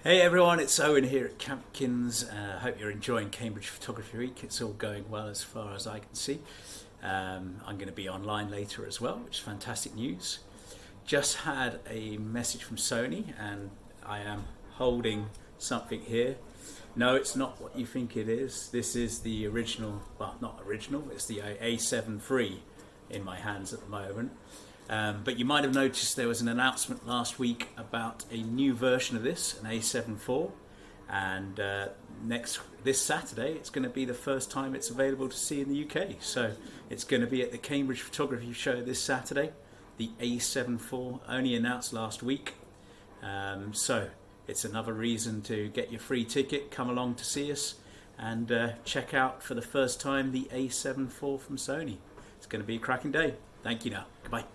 Hey everyone, it's Owen here at Campkins. Hope you're enjoying Cambridge Photography Week. It's all going well as far as I can see. I'm going to be online later as well, which is fantastic news. Just had a message from Sony, and I am holding something here. No, it's not what you think it is. This is the original, well, not original, it's the A7 III in my hands at the moment. But you might have noticed there was an announcement last week about a new version of this, an A7 IV, and this Saturday it's going to be the first time it's available to see in the UK. So it's going to be at the Cambridge Photography Show this Saturday. The A7 IV only announced last week, so it's another reason to get your free ticket, come along to see us, and check out for the first time the A7 IV from Sony. It's going to be a cracking day. Thank you now. Goodbye.